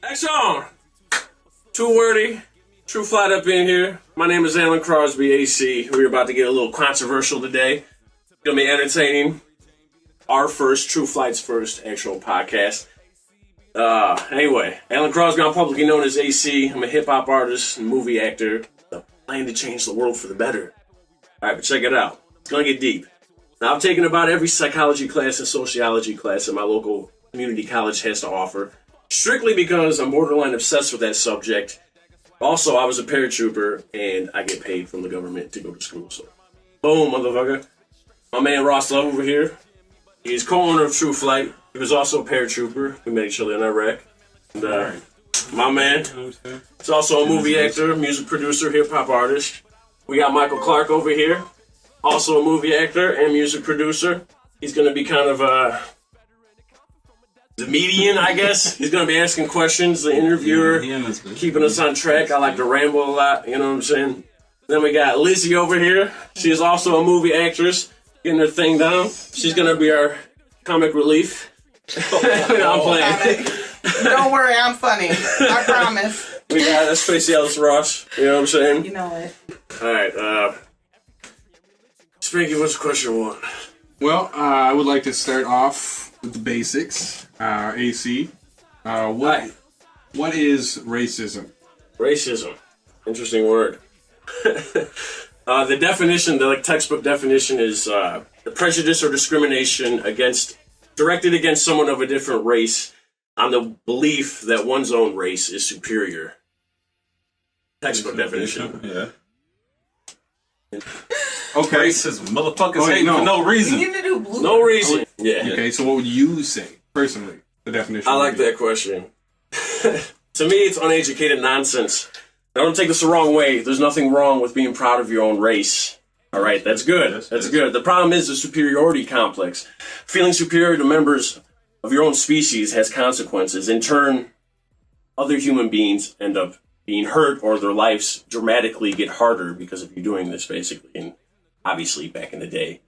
Action! Toowordy, True Flight up in here. My name is Alan Crosby, AC. We're about to get a little controversial today. Gonna be entertaining. Our first, True Flight's first actual podcast. Anyway, Alan Crosby, I'm publicly known as AC. I'm a hip-hop artist and movie actor. I'm planning to change the world for the better. Alright, but check it out. It's gonna get deep. Now, I've taken about every psychology class and sociology class that my local community college has to offer, strictly because I'm borderline obsessed with that subject. Also, I was a paratrooper, and I get paid from the government to go to school, so boom, motherfucker. My man Ross Love over here, he's co-owner of True Flight. He was also a paratrooper. We met each other in Iraq. And my man, he's also a movie actor, music producer, hip-hop artist. We got Michael Clark over here, also a movie actor and music producer. He's going to be kind of the median, I guess. He's going to be asking questions, the interviewer, keeping us on track. I like to ramble a lot, you know what I'm saying? Then we got Lizzie over here. She is also a movie actress, getting her thing down. She's going to be our comic relief. I'm playing. Don't worry, I'm funny. I promise. We got Spacey Ellis Ross, you know what I'm saying? You know it. Alright, Spanky, what's question one? Well, I would like to start off with the basics. AC, what is racism? Racism. Interesting word. The definition, the textbook definition is the prejudice or discrimination directed against someone of a different race on the belief that one's own race is superior. Textbook definition. Yeah. Okay. Racism. Motherfuckers hate for no reason. You need to do blue. No reason. Yeah. Okay, so what would you say, personally, the definition? I like that question. To me, it's uneducated nonsense. Now, don't take this the wrong way. There's nothing wrong with being proud of your own race. All right, that's good. That's good. The problem is the superiority complex. Feeling superior to members of your own species has consequences. In turn, other human beings end up being hurt or their lives dramatically get harder because of you doing this, basically. And obviously, back in the day,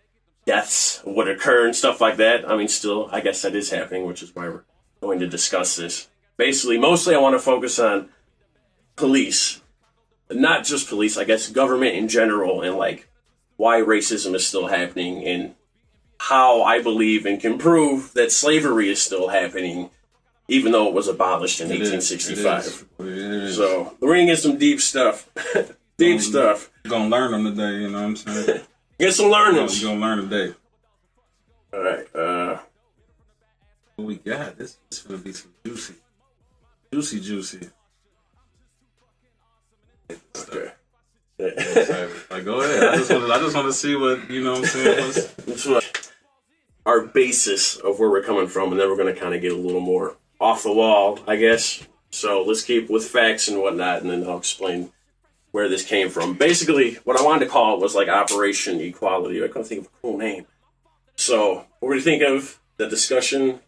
deaths would occur and stuff like that. I mean, still, I guess that is happening, which is why we're going to discuss this. Basically, mostly I want to focus on police. Not just police, I guess government in general, and why racism is still happening and how I believe and can prove that slavery is still happening, even though it was abolished in 1865. It is. So, we're going to get some deep stuff. Stuff. You're going to learn them today, you know what I'm saying? Get some learnings. You're going to learn today. All right. What we got? This is going to be some juicy. Juicy. Okay. Go ahead. I just want to see what, you know what I'm saying? That's what our basis of where we're coming from, and then we're going to kind of get a little more off the wall, I guess. So let's keep with facts and whatnot, and then I'll explain where this came from. Basically, what I wanted to call it was Operation Equality. I couldn't think of a cool name. So, what do you think of the discussion?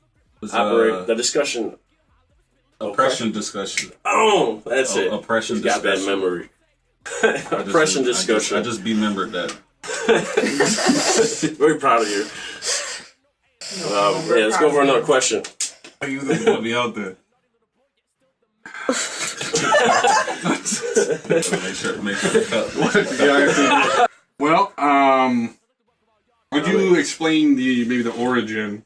Oppression discussion. Oh, that's it. Oppression He's got discussion. that memory. Oppression discussion. I just remembered that. Very proud of you. Let's go for another question. You put me out there. Make sure to cut. Well, would you explain maybe the origin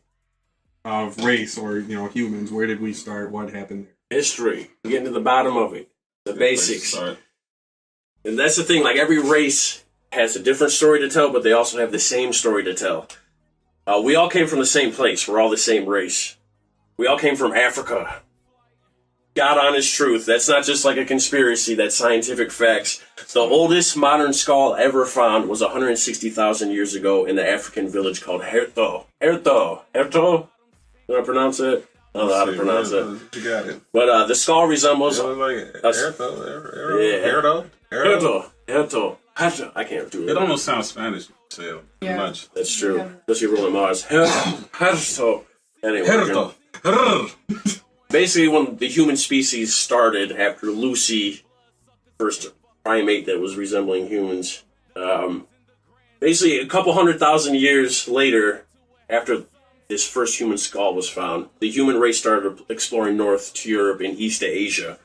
of race or humans? Where did we start? What happened there? History. Getting to the bottom of it. The basics. And that's the thing. Every race has a different story to tell, but they also have the same story to tell. We all came from the same place. We're all the same race. We all came from Africa. God honest truth. That's not just a conspiracy. That's scientific facts. The oldest modern skull ever found was 160,000 years ago in the African village called Herto. Herto? Did I pronounce it? I don't know how to pronounce it. You got it. But the skull resembles... Herto. I can't do it. It almost sounds Spanish. So much. That's true. Especially ruling Mars. Herto. Anyway. Basically, when the human species started after Lucy, first primate that was resembling humans, basically a couple 100,000 years later, after this first human skull was found, the human race started exploring north to Europe and east to Asia.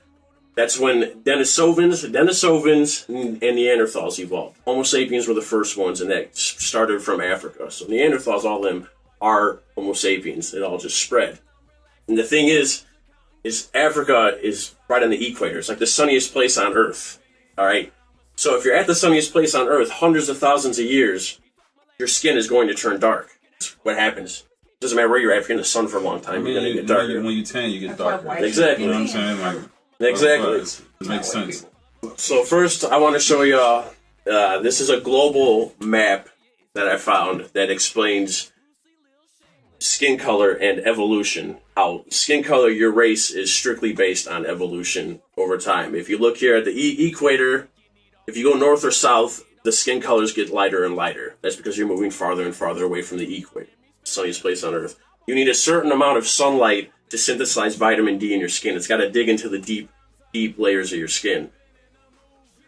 That's when Denisovans, and Neanderthals evolved. Homo sapiens were the first ones, and that started from Africa. So Neanderthals, all of them, are Homo sapiens. It all just spread. And the thing is Africa is right on the equator. It's like the sunniest place on Earth. All right? So if you're at the sunniest place on Earth, hundreds of thousands of years, your skin is going to turn dark. That's what happens. It doesn't matter where you're at. If you're in the sun for a long time, you're going to get darker. When you tan, you get darker. Exactly. You know what I'm saying? Like, exactly. It makes sense. So first, I want to show y'all, this is a global map that I found that explains skin color and evolution. How skin color, your race, is strictly based on evolution over time. If you look here at the equator, if you go north or south, the skin colors get lighter and lighter. That's because you're moving farther and farther away from the equator, sunniest place on Earth. You need a certain amount of sunlight to synthesize vitamin D in your skin. It's got to dig into the deep layers of your skin.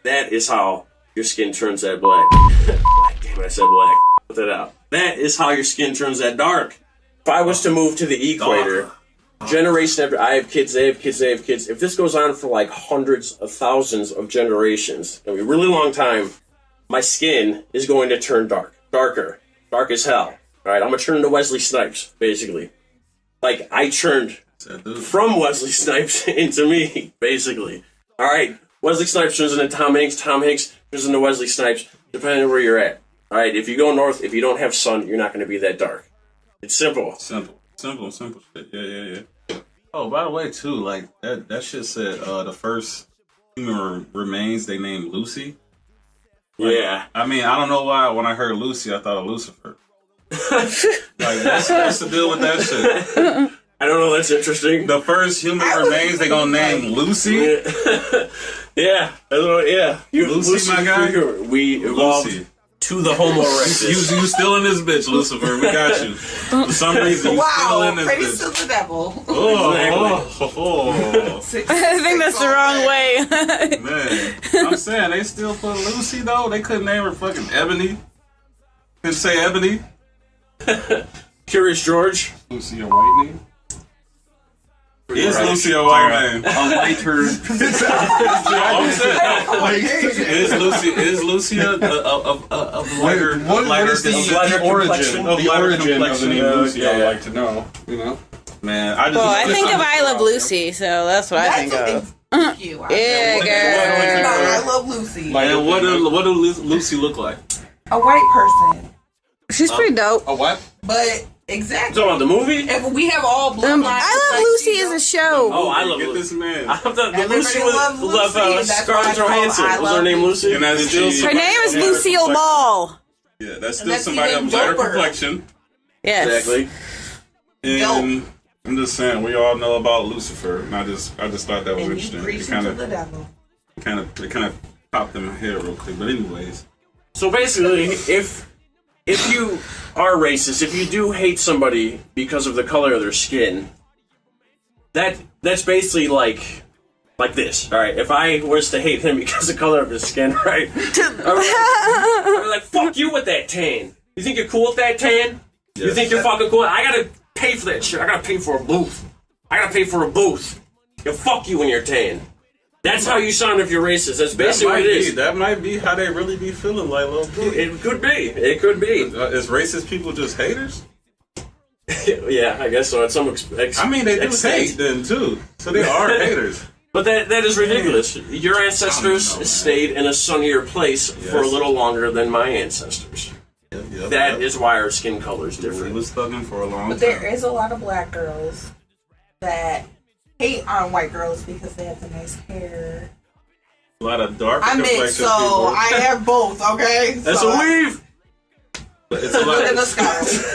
That is how your skin turns that black. Damn it, I said black. Put that out. That is how your skin turns that dark. If I was to move to the equator, generation after, I have kids, they have kids, they have kids. If this goes on for like hundreds of thousands of generations, it'll be a really long time, my skin is going to turn dark as hell. All right, I'm going to turn into Wesley Snipes, basically. Like, I turned from Wesley Snipes into me, basically. All right, Wesley Snipes turns into Tom Hanks turns into Wesley Snipes, depending on where you're at. All right, if you go north, if you don't have sun, you're not going to be that dark. It's simple. Simple shit. Yeah. Oh, by the way, too, like, that shit said the first human remains they named Lucy. Like, Yeah. I mean, I don't know why when I heard Lucy, I thought of Lucifer. Like, what's the deal with that shit? I don't know, that's interesting. The first human remains they gonna name Lucy? Yeah. Lucy, my guy? We evolved Lucy. to the Homo erectus. You still in this bitch, Lucifer. We got you. For some reason, you still in this praise bitch. to the devil. Oh. I think that's the wrong way. Man, I'm saying they still put Lucy though. They couldn't name her fucking Ebony. Couldn't say Ebony. Curious George. Lucy a white name? Is Lucy a white name? A lighter. Is Lucy a lighter? What is the origin of the name Lucy? I'd like to know. You know, Man, I think of I Love Lucy, so that's what I think of. Thank you. Yeah, girl. I love Lucy. And what do Lucy look like? A white person. She's pretty dope. a what? But exactly. Talking about the movie? If we have all blue lines, I Love Lucy is a show. Oh, I love Get Lucy. this man. I thought the Everybody Lucy loves was Lucy, and that's Scarlett why I call Johansson. I Was her Love name Lucy? And that's still Her name is Lucille Ball. Yeah, that's still that's somebody even of lighter doper. complexion. Yes. Exactly. And I'm just saying, we all know about Lucifer, and I just thought that was And you interesting. preach It kind to of the devil. popped in my head real quick. But anyways, So basically, if you are racist, if you do hate somebody because of the color of their skin, that's basically like this. All right, if I was to hate him because of the color of his skin, right? I'm like, fuck you with that tan. You think you're cool with that tan? You think you're fucking cool? I gotta pay for that shit. I gotta pay for a booth. Yeah, fuck you when you're tan. That's how you sound if you're racist. That's basically what it is. That might be how they really be feeling, like little kids. It could be. It could be. Is racist people just haters? Yeah, I guess so. At some I mean, they do extent. hate then too, so they are haters. But that is ridiculous. Your ancestors I don't know, man. stayed in a sunnier place for a little longer than my ancestors. That is why our skin color is We different. was thugging for a long But time. there is a lot of black girls that hate on white girls because they have the nice hair. A lot of dark I mix, so I have both, okay? That's so a weave! It's a Put in the lot. scarf.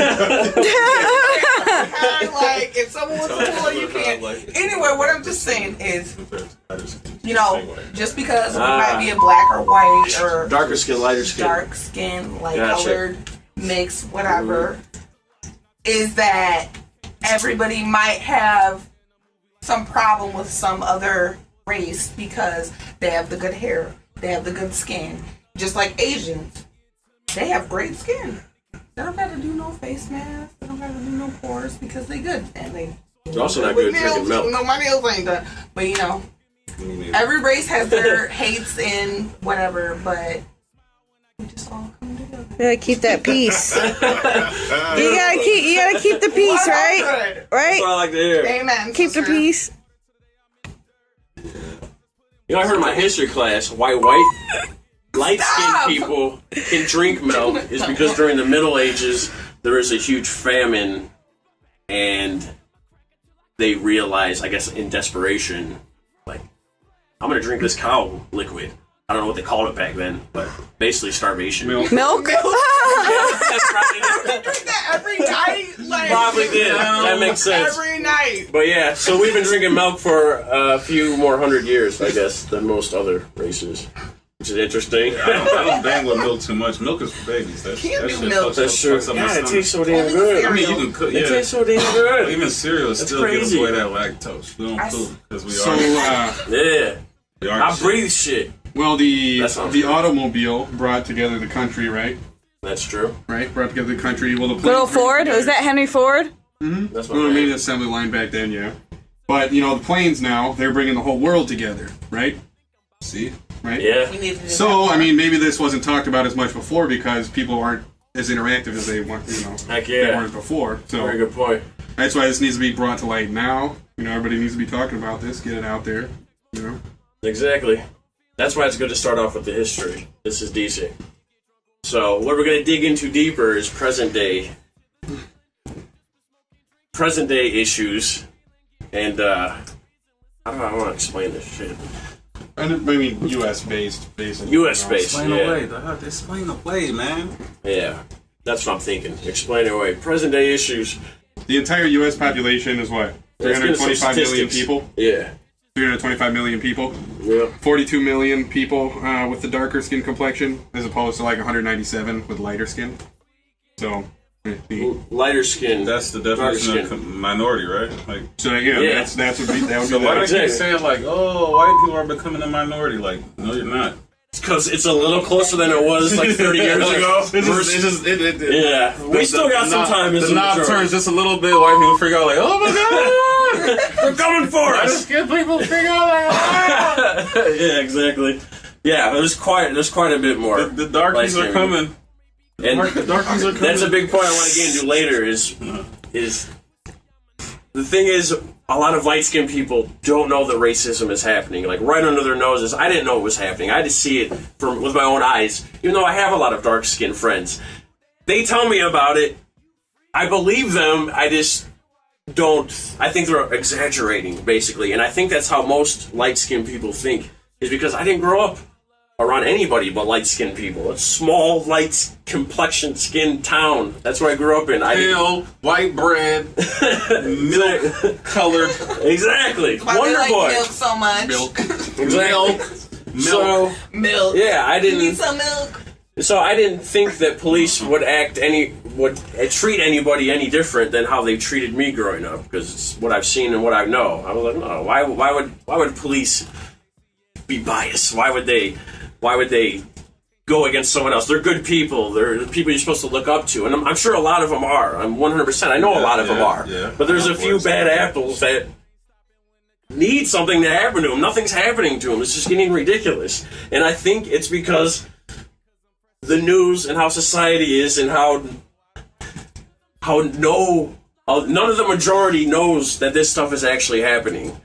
Like, if someone wants to pull you can't. Anyway, what I'm just saying is, you know, just because we might be a black or white or Darker skin, lighter skin. dark skin, light Gotcha. colored, mix, whatever, is that everybody might have some problem with some other race because they have the good hair, they have the good skin. Just like Asians, they have great skin. They don't got to do no face masks. They don't got to do no pores because they good and they. It's also not good drinking milk. No, my nails ain't done. But you know, every race has their hates and whatever. But we just all come together. You gotta keep that peace. you gotta keep the peace, right? Right? That's what I like to hear. Amen. Keep the peace. You know, I heard in my history class why light-skinned people can drink milk is because during the Middle Ages there was a huge famine, and they realized, I guess, in desperation, like, I'm gonna drink this cow liquid. I don't know what they called it back then, but basically starvation. Milk? Drink that every night. Like, Probably did. That makes sense. Every night. But yeah, so we've been drinking milk for a few more 100 years, I guess, than most other races, which is interesting. I don't bang with milk too much. Milk is for babies. That Can't do shit milk. fucks That's true. up my God, it stomach. tastes so damn good. I mean, you can cook. It Yeah, tastes so damn good. even cereal That's still crazy. gives away that lactose. We don't cook because we So, are. Yeah. We are I breathe shit. well, the That sounds good. automobile brought together the country, right? That's true. Right? Brought together the country. Well, the Good old planes Ford? Was that Henry Ford? That's what Well, I maybe mean. the assembly line back then, yeah. But, you know, the planes now, they're bringing the whole world together, right? See? Right? Yeah. We need to do So, that. I mean, maybe this wasn't talked about as much before because people aren't as interactive as they want, you know, Heck they yeah. weren't before. So Very good point. that's why this needs to be brought to light now. You know, everybody needs to be talking about this, get it out there, you know. Exactly. That's why it's good to start off with the history. This is decent. So, what we're going to dig into deeper is present day issues. And, I don't know, I want to explain this shit. And I mean, U.S. based, basically. US based. Explain Yeah. away, dog. Explain away, man. Yeah. That's what I'm thinking. Explain it away. Present day issues. The entire U.S. population is what? Let's get some 325 million statistics. people? Yeah. 325 million people. Yeah. 42 million people with the darker skin complexion, as opposed to like 197 with lighter skin. So, Lighter skin. That's the darker definition skin. of minority, right? Like, so yeah, Yeah. that would be so why do that. they keep saying like, oh, white people are becoming a minority? Like, no, you're not. Because it's a little closer than it was like 30 years ago. Yeah. We still got some time. The knob turns just a little bit. White people freak out like, oh my god, They're coming for us. skin people freak out like, ah! Yeah, exactly. Yeah, there's quite a bit more. The darkies are light-skinned. coming. And The darkies are coming. that's a big point I want to get into later is the thing is a lot of light-skinned people don't know that racism is happening. Like right under their noses. I didn't know it was happening. I had to see it with my own eyes, even though I have a lot of dark-skinned friends. They tell me about it. I believe them. I just don't. I think they're exaggerating, basically. And I think that's how most light-skinned people think, is because I didn't grow up around anybody but light-skinned people. It's a small, light complexion skin town. That's where I grew up in. Pale, white bread, milk colored. Exactly. Why Wonder they like Boy. milk so much? Milk. Exactly. So Milk. yeah, I You need didn't. some milk? So I didn't think that police would treat anybody any different than how they treated me growing up, because it's what I've seen and what I know. I was like, no, why would police be biased? Why would they go against someone else? They're good people. They're the people you're supposed to look up to, and I'm sure a lot of them are. I'm 100%. I know a lot of them are. Yeah. But there's a few bad apples that need something to happen to them. Nothing's happening to them. It's just getting ridiculous. And I think it's because the news and how society is and how none of the majority knows that this stuff is actually happening.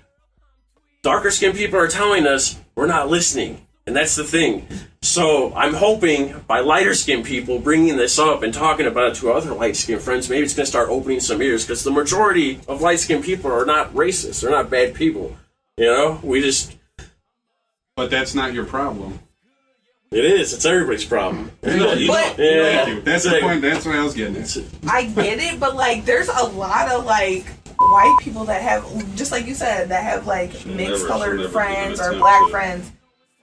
Darker skinned people are telling us we're not listening. And that's the thing. So I'm hoping by lighter skinned people bringing this up and talking about it to other light skinned friends, maybe it's going to start opening some ears, because the majority of light skinned people are not racist. They're not bad people. You know, But that's not your problem. it is. It's everybody's problem. But Yeah. Thank you. That's the point. That's what I was getting at. I get it, but like, there's a lot of like white people that have, just like you said, that have like mixed colored never friends give an or attempt black to- friends.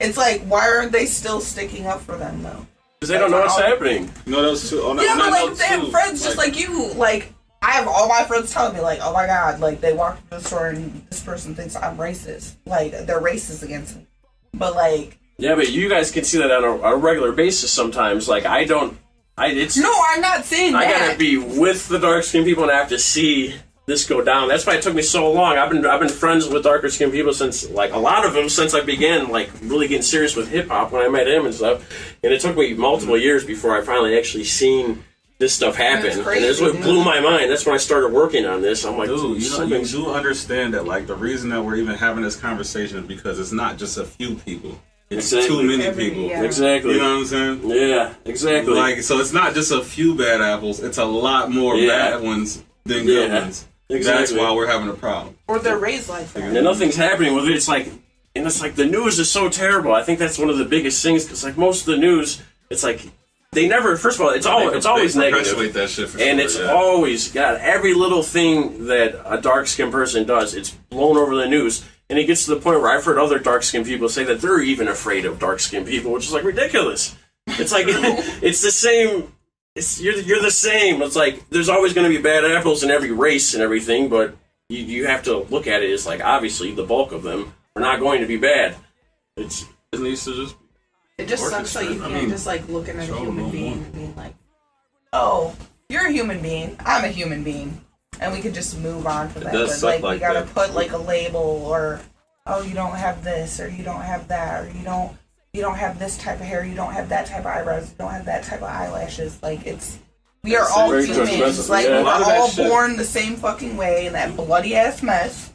It's like, why aren't they still sticking up for them though? Because they don't know what's happening. No, those two. Oh, no, Yeah, no, but no, like, they have two. friends just like you. Like, I have all my friends telling me, like, oh my god, like, they walk into the store and this person thinks I'm racist. Like, they're racist against me. But like, Yeah, but you guys can see that on a regular basis sometimes. Like, I don't No, I'm not saying I that. gotta be with the dark skinned people, and I have to see this go down. That's why it took me so long. I've been friends with darker skinned people since, like, a lot of them since I began, like, really getting serious with hip hop when I met him and stuff. And it took me multiple years before I finally actually seen this stuff happen. That's crazy, and that's what blew my mind. That's when I started working on this. I'm like, dude, you do understand that, like, the reason that we're even having this conversation is because it's not just a few people. It's too many people. Yeah. Exactly. You know what I'm saying? Yeah, exactly. Like, so it's not just a few bad apples. It's a lot more bad ones than good ones. Exactly. That's why we're having a problem. Or they're raised like that. And nothing's happening with it. It's like the news is so terrible. I think that's one of the biggest things, because like most of the news, it's like they never. First of all, it's always negative, perpetuate that shit for and sure, it's always got every little thing that a dark skinned person does. It's blown over the news, and it gets to the point where I've heard other dark skinned people say that they're even afraid of dark skinned people, which is like ridiculous. It's like it's the same. You're the same. It's like there's always going to be bad apples in every race and everything, but you have to look at it as like obviously the bulk of them are not going to be bad. It needs to just. It just sucks that you can't just like looking at a human being and being like, oh, you're a human being, I'm a human being, and we could just move on from that. But like we gotta put like a label, or oh, you don't have this, or you don't have that, or you don't have this type of hair, you don't have that type of eyebrows, you don't have that type of eyelashes. Like we are all humans. Like we're all born the same fucking way in that bloody ass mess.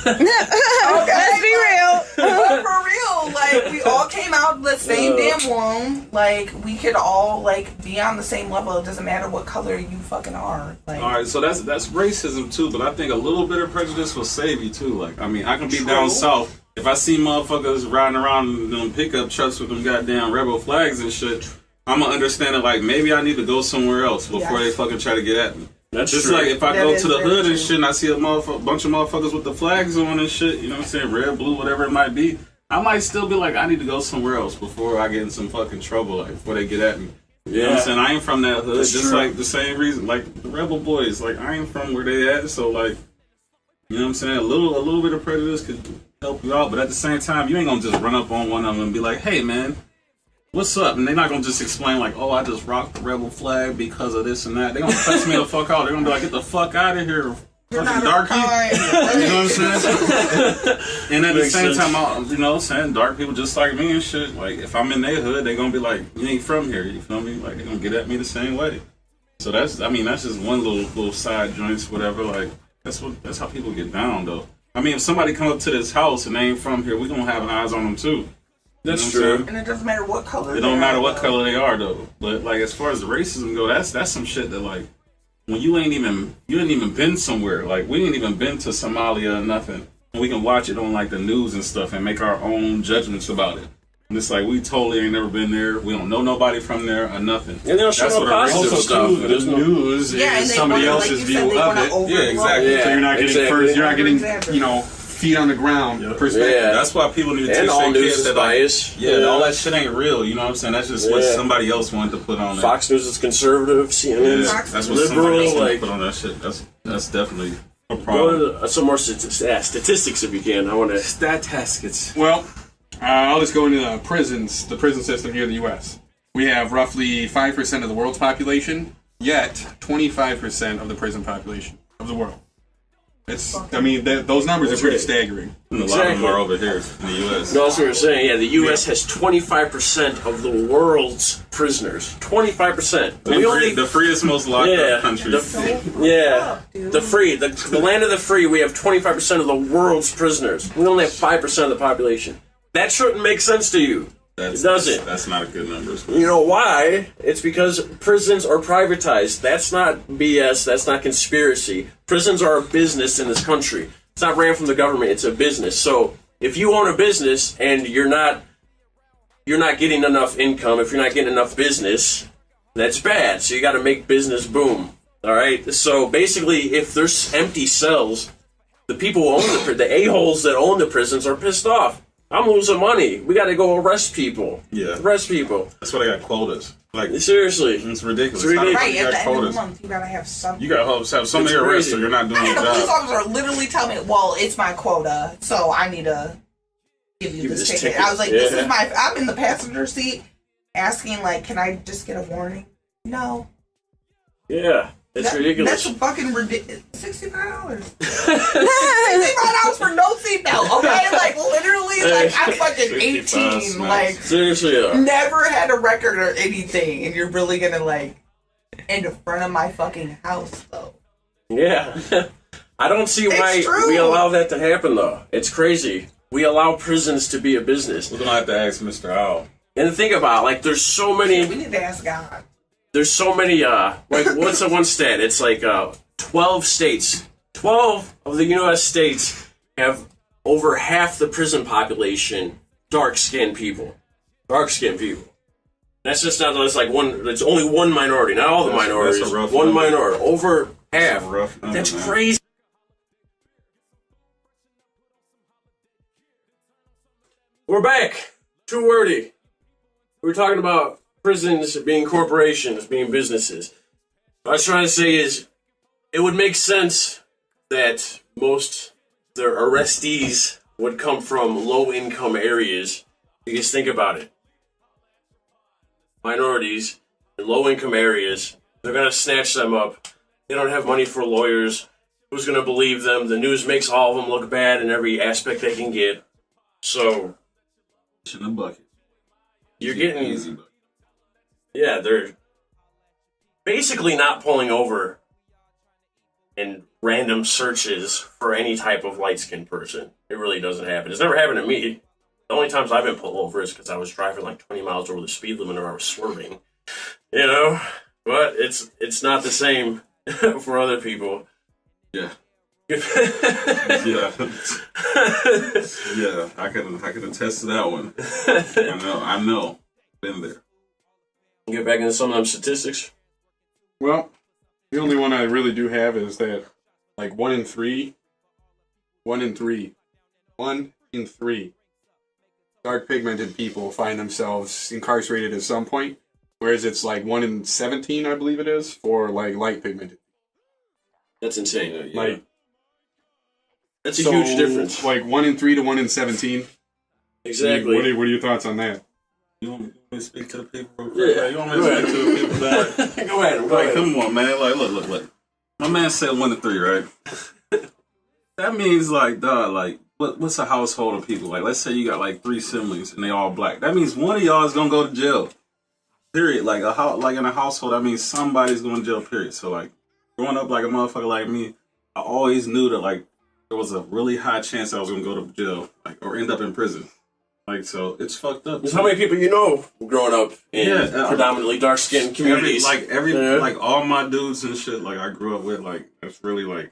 Okay, let's be real. But for real, like we all came out the same damn womb. Like we could all like be on the same level. It doesn't matter what color you fucking are. Like, all right, so that's racism too. But I think a little bit of prejudice will save you too. Like, I mean, I can be down south. If I see motherfuckers riding around in them pickup trucks with them goddamn rebel flags and shit, I'm gonna understand it. Like, maybe I need to go somewhere else before they fucking try to get at me. That's just true. like if I go to the hood true. and shit and I see a bunch of motherfuckers with the flags on and shit, you know what I'm saying, red, blue, whatever it might be, I might still be like, I need to go somewhere else before I get in some fucking trouble, like before they get at me. You know what I'm saying? I ain't from that hood. That's just true. like the same reason, like the rebel boys, like I ain't from where they at, so like, you know what I'm saying? A little bit of prejudice could help you out, but at the same time, you ain't gonna just run up on one of them and be like, hey man, what's up? And they're not gonna just explain like, oh, I just rocked the rebel flag because of this and that. They're gonna cuss me the fuck out. They're gonna be like, get the fuck out of here, fucking darky. You know what I'm saying? And at the same time, you know what I'm saying, dark people just like me and shit. Like if I'm in their hood, they're gonna be like, you ain't from here. You feel me? Like they're gonna get at me the same way. So that's just one little side joints, whatever. Like that's how people get down though. I mean, if somebody come up to this house and they ain't from here, we gonna have an eyes on them too. That's true. And it doesn't matter what color. It don't matter what color they are though. But like as far as the racism go, that's some shit that like when you ain't even been somewhere. Like we ain't even been to Somalia or nothing. And we can watch it on like the news and stuff and make our own judgments about it. And it's like we totally ain't never been there. We don't know nobody from there or nothing. And they'll show no positive stuff. The news is somebody else's view of it. Yeah, exactly. Yeah, so you're not getting first. You're not getting feet on the ground perspective. Yeah. That's why people need to and teach all their news kids is that bias. yeah, all that shit ain't real. You know what I'm saying? That's just what somebody else wanted to put on there. Fox News is conservative. CNN is that's what liberal. somebody else wanted Like to put on that shit. That's definitely a problem. go to some more statistics if you can. I want to Statistics. Well, I'll just go into the prisons, the prison system here in the U.S. We have roughly 5% of the world's population, yet 25% of the prison population of the world. Those numbers are pretty staggering. And a lot of them are over here in the U.S. No, that's what we're saying. Yeah, the U.S. has 25% of the world's prisoners. 25%. The freest, most locked up country. The land of the free. We have 25% of the world's prisoners. We only have 5% of the population. That shouldn't make sense to you. It doesn't. That's not a good number. You know why? It's because prisons are privatized. That's not BS. That's not conspiracy. Prisons are a business in this country. It's not ran from the government. It's a business. So if you own a business and you're not getting enough income, if you're not getting enough business, that's bad. So you got to make business boom. All right. So basically, if there's empty cells, the people who own the a-holes that own the prisons are pissed off. I'm losing money. We got to go arrest people. Yeah. Arrest people. That's why they got quotas. Like seriously, it's ridiculous. It's ridiculous. Right, at the end of the month, you gotta have some. You gotta have somebody arrested, or you're not doing I your had a police job. officer literally tell me, "Well, it's my quota, so I need to give you this ticket." I was like, "This is my." I'm in the passenger seat, asking like, "Can I just get a warning?" No. Yeah. It's ridiculous. That's fucking ridiculous. $65. $65 for no seatbelt, okay? Like, literally, like, I'm fucking 18. Like, seriously, never had a record or anything, and you're really gonna, like, in the front of my fucking house, though. Yeah. I don't see why we allow that to happen, though. It's crazy. We allow prisons to be a business. We're gonna have to ask Mr. Owl. And think about it, like, there's so many... We need to ask God. There's so many, like, what's the one stat? It's like 12 states. 12 of the U.S. states have over half the prison population dark-skinned people. Dark-skinned people. That's just not, it's like one, it's only one minority, not all the minorities. That's a rough one number. minority. Over half. That's a rough number, That's man. crazy. We're back. Toowordy. We were talking about prisons being corporations, being businesses. What I was trying to say is, it would make sense that most the arrestees would come from low-income areas. Because think about it. Minorities in low-income areas, they're going to snatch them up. They don't have money for lawyers. Who's going to believe them? The news makes all of them look bad in every aspect they can get. So, in a bucket. You're getting... Easy bucket. Yeah, they're basically not pulling over in random searches for any type of light-skinned person. It really doesn't happen. It's never happened to me. The only times I've been pulled over is because I was driving like 20 miles over the speed limit or I was swerving. You know? But it's not the same for other people. Yeah. Yeah. Yeah, I can attest to that one. I know. Been there. Get back into some of them statistics. Well, the only one I really do have is that, like, 1 in 3 dark pigmented people find themselves incarcerated at some point, whereas it's like 1 in 17, I believe it is, for like light pigmented. That's insane. Yeah. Like, that's a huge difference. Like 1 in 3 to 1 in 17. Exactly. What are your thoughts on that? You want me to speak to the people real quick? Yeah. You want me to speak to the people that... Go ahead. Like, come on, man. Like, look. My man said 1 to 3, right? That means, like, dog, like, what's a household of people? Like, let's say you got, like, 3 siblings and they all black. That means one of y'all is going to go to jail. Period. Like, in a household, that means somebody's going to jail, period. So, like, growing up like a motherfucker like me, I always knew that, like, there was a really high chance I was going to go to jail, like, or end up in prison. Like, so it's fucked up. How many people you know growing up in predominantly dark-skinned communities? Like all my dudes and shit, like I grew up with, like, that's really like,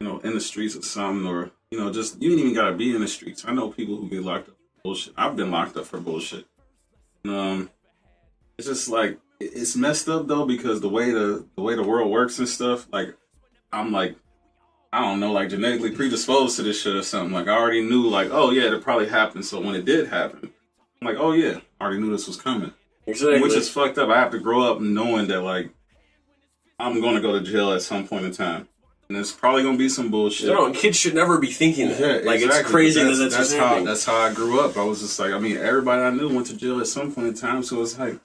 you know, in the streets or something, or, you know, just, you ain't even gotta be in the streets. I know people who get locked up for bullshit. I've been locked up for bullshit. It's just like, it's messed up though, because the way the world works and stuff, like, I'm like, I don't know, like genetically predisposed to this shit or something. Like, I already knew, like, oh yeah, it probably happened. So when it did happen, I'm like, oh yeah, I already knew this was coming. Exactly. Which is fucked up. I have to grow up knowing that, like, I'm going to go to jail at some point in time. And it's probably going to be some bullshit. No, kids should never be thinking that. Yeah, like, exactly. it's crazy that's happening. That's how I grew up. I was just like, I mean, everybody I knew went to jail at some point in time. So it's like,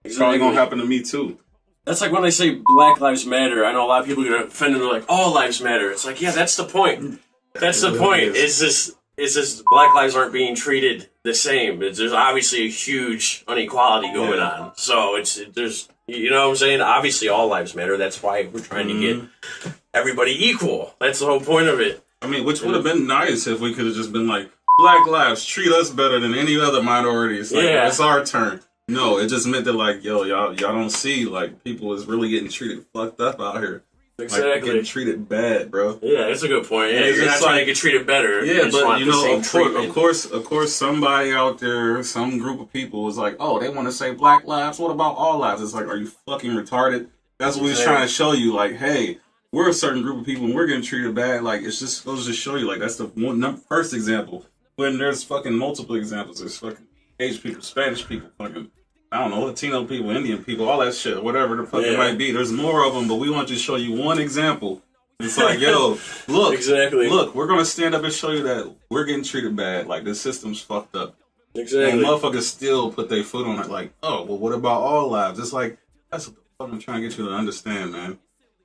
it's probably going to happen to me too. That's like when they say Black Lives Matter. I know a lot of people get offended. They're like, all lives matter. It's like, yeah, that's the point. That's the point. It's just Black lives aren't being treated the same. There's obviously a huge inequality going on. So there's, you know what I'm saying? Obviously, all lives matter. That's why we're trying to get everybody equal. That's the whole point of it. I mean, which would have been nice if we could have just been like, Black lives, treat us better than any other minorities. Like, it's our turn. No, it just meant that, like, yo, y'all don't see, like, people is really getting treated fucked up out here. Exactly. Like, getting treated bad, bro. Yeah, that's a good point. Yeah, you're not trying to get treated better. Yeah, but, you know, of course, somebody out there, some group of people was like, oh, they want to say Black lives. What about all lives? It's like, are you fucking retarded? That's what he's trying to show you. Like, hey, we're a certain group of people and we're getting treated bad. Like, it's just supposed to show you. Like, that's the first example. When there's fucking multiple examples. There's fucking Asian people, Spanish people, fucking, I don't know, Latino people, Indian people, all that shit, whatever the fuck it might be. There's more of them, but we want you to show you one example. It's like, yo, look. Exactly. Look, we're going to stand up and show you that we're getting treated bad. Like, this system's fucked up. Exactly. And motherfuckers still put their foot on it like, oh, well, what about all lives? It's like, That's what the fuck I'm trying to get you to understand, man.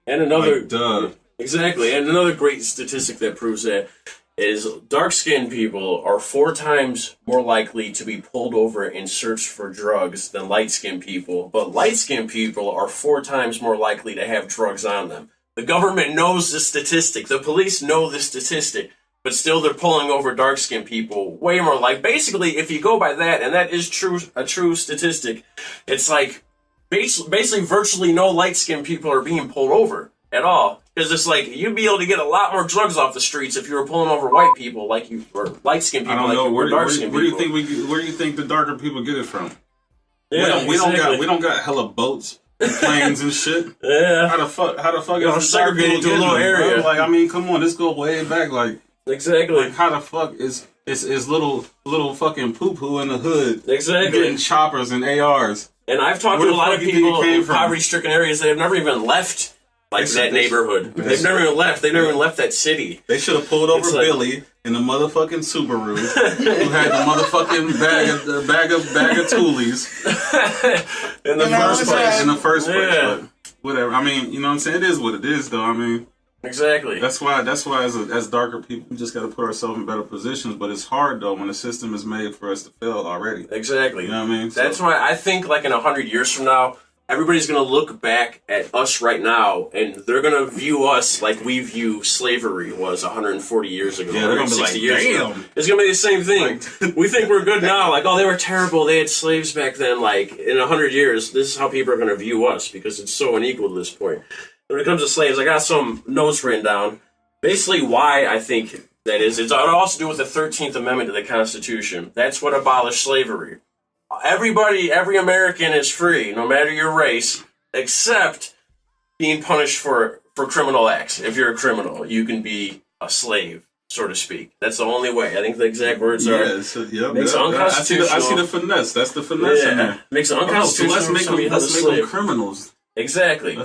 And another, like, duh. Exactly, and another great statistic that proves that is dark-skinned people are 4 times more likely to be pulled over and searched for drugs than light-skinned people, but light-skinned people are 4 times more likely to have drugs on them. The government knows the statistic. The police know the statistic, but still they're pulling over dark-skinned people way more. Like, basically, if you go by that, and that is a true statistic, it's like basically virtually no light-skinned people are being pulled over at all. Because it's like, you'd be able to get a lot more drugs off the streets if you were pulling over white people like you, or light-skinned people like you were dark-skinned people. Where do you think the darker people get it from? Yeah, we don't got hella boats and planes and shit. Yeah. How the fuck is segregated to a little area? Like, I mean, come on, this go way back. Like, exactly. Like, how the fuck is little fucking poo-poo in the hood exactly getting choppers and ARs? And I've talked to a lot of people in poverty-stricken areas that have never even left that neighborhood. They've never even left. They've never even left that city. They should have pulled over Billy in the motherfucking Subaru who had the motherfucking bag of Toolies in the first place. Yeah. But whatever. I mean, you know what I'm saying? It is what it is, though. I mean, exactly. That's why as darker people, we just got to put ourselves in better positions. But it's hard though when the system is made for us to fail already. Exactly. You know what I mean? That's why I think like in 100 years from now, everybody's going to look back at us right now, and they're going to view us like we view slavery was 140 years ago. Yeah, they're going to be like, damn. It's going to be the same thing. We think we're good now. Like, oh, they were terrible. They had slaves back then. Like, in 100 years, this is how people are going to view us because it's so unequal to this point. When it comes to slaves, I got some notes written down. Basically, why I think that is, it's all to do with the 13th Amendment to the Constitution. That's what abolished slavery. Every American is free, no matter your race, except being punished for criminal acts. If you're a criminal, you can be a slave, so to speak. That's the only way. I think the exact words are. Makes it unconstitutional. I see the finesse. That's the finesse in there. Makes it unconstitutional. So let's make them criminals. Exactly.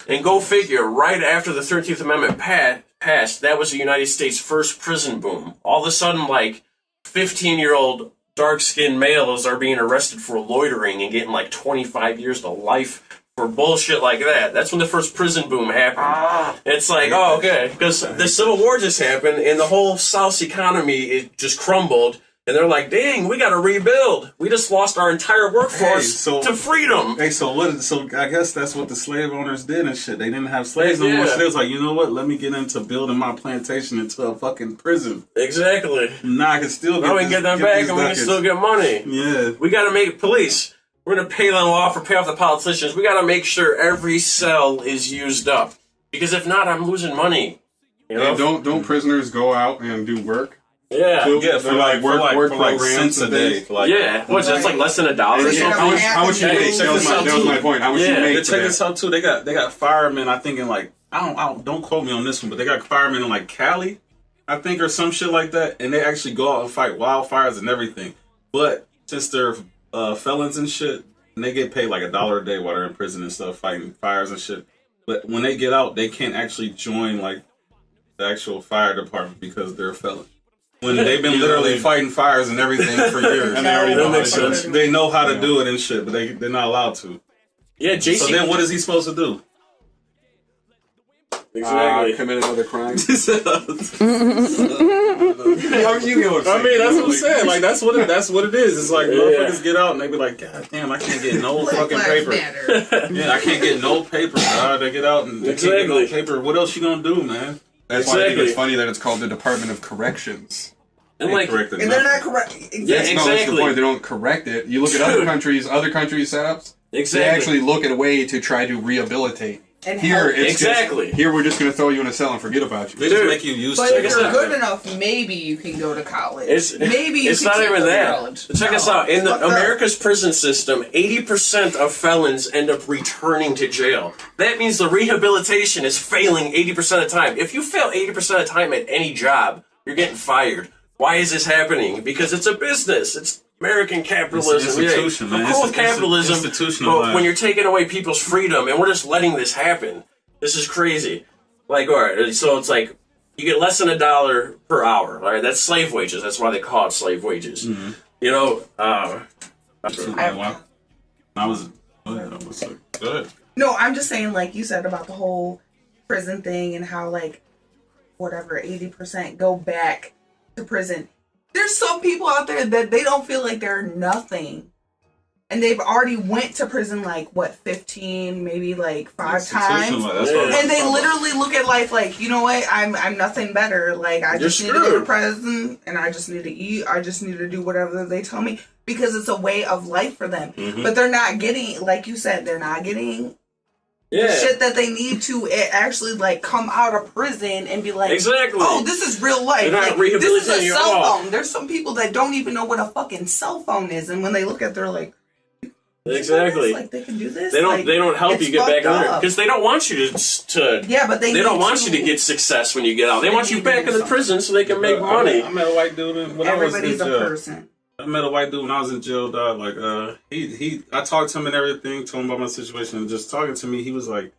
And go figure, right after the 13th Amendment passed, that was the United States' first prison boom. All of a sudden, like, 15-year-old dark-skinned males are being arrested for loitering and getting like 25 years to life for bullshit like that. That's when the first prison boom happened. It's like, oh, okay, because the Civil War just happened and the whole South's economy, it just crumbled. And they're like, dang, we got to rebuild. We just lost our entire workforce to freedom. So I guess that's what the slave owners did and shit. They didn't have slaves no more. So they was like, you know what? Let me get into building my plantation into a fucking prison. Exactly. Now I can still get we can get them back and we can still get money. Yeah. We got to make police. We're going to pay them off or pay off the politicians. We got to make sure every cell is used up. Because if not, I'm losing money. You know? And don't prisoners go out and do work? Yeah, for like cents a day. What's that's like less than $1 or something? How much you make? That was my point. How much you make? Check this out too. They got firemen. I think in like don't quote me on this one, but they got firemen in like Cali, I think, or some shit like that, and they actually go out and fight wildfires and everything. But since they're felons and shit, and they get paid like $1 a day while they're in prison and stuff, fighting fires and shit. But when they get out, they can't actually join like the actual fire department because they're a felon. When they've been literally fighting fires and everything for years. And they already know how to do it. They know how to do it and shit, but they're not allowed to. Yeah, JC. So then what is he supposed to do? Exactly. Commit another crime. How you get? I mean, that's what I'm saying. Like that's what it is. It's like motherfuckers get out and they be like, God damn, I can't get no fucking paper. Yeah, I can't get no paper. They get out and they can't get no paper. What else you gonna do, man? That's why I think it's funny that it's called the Department of Corrections. And like, and they're not correct. Yeah, exactly. No, that's the point. They don't correct it. You look at other countries' setups. Exactly. They actually look at a way to try to rehabilitate. And here, it's here we're just going to throw you in a cell and forget about you. They just make you used to it. But if you're good enough, maybe you can go to college. It's not even that. Check us out. In America's prison system, 80% of felons end up returning to jail. That means the rehabilitation is failing 80% of the time. If you fail 80% of the time at any job, you're getting fired. Why is this happening? Because it's a business. It's American capitalism. It's an institution, man. I'm cool with capitalism, but when you're taking away people's freedom and we're just letting this happen, this is crazy. Like, all right, so it's like you get less than $1 per hour. All right, that's slave wages. That's why they call it slave wages. Mm-hmm. You know, I was. Good. No, I'm just saying, like you said about the whole prison thing and how, like, whatever, 80% go back to prison. There's some people out there that they don't feel like they're nothing. And they've already went to prison, like, what, 15, maybe, like, 5 times? And they literally look at life like, you know what, I'm nothing better. Like, I just need to go to prison, and I just need to eat. I just need to do whatever they tell me. Because it's a way of life for them. Mm-hmm. But they're not getting, like you said, they're not getting the shit that they need to actually, like, come out of prison and be like, exactly. Oh, this is real life. Like, this is a cell phone. There's some people that don't even know what a fucking cell phone is. And when they look at it, they're like, exactly. Like, they can do this. They don't help you get back on there because they don't want you to. Yeah, but they don't want you to get success when you get out. They want you back in the prison so they can make money. I met a white dude when everybody's a person. I met a white dude when I was in jail, dog. Like, I talked to him and everything, told him about my situation, and just talking to me, he was like,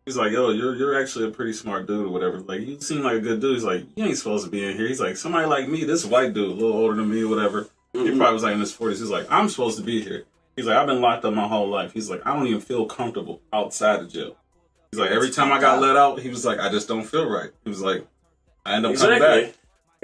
yo, you're actually a pretty smart dude or whatever. Like, you seem like a good dude. He's like, you ain't supposed to be in here. He's like, somebody like me, this white dude, a little older than me or whatever. Mm-hmm. He probably was like in his 40s. He's like, I'm supposed to be here. He's like, I've been locked up my whole life. He's like, I don't even feel comfortable outside of jail. He's like, every time I got let out, he was like, I just don't feel right. He was like, I end up coming back.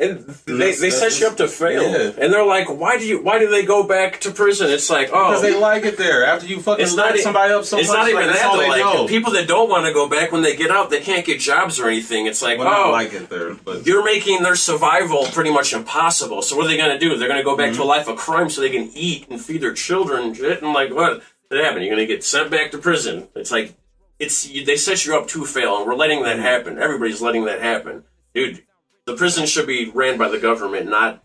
And they set you up to fail. Yeah. And they're like, why do they go back to prison? It's like, oh. Because they like it there. After you fucking let somebody up so much. It's not even that, though. Like, people that don't want to go back, when they get out, they can't get jobs or anything. It's like, I like it there. But you're making their survival pretty much impossible. So what are they going to do? They're going to go back to a life of crime so they can eat and feed their children and shit. And like, what? That happened. You're going to get sent back to prison. It's like, they set you up to fail, and we're letting that happen. Everybody's letting that happen. Dude. The prison should be ran by the government, not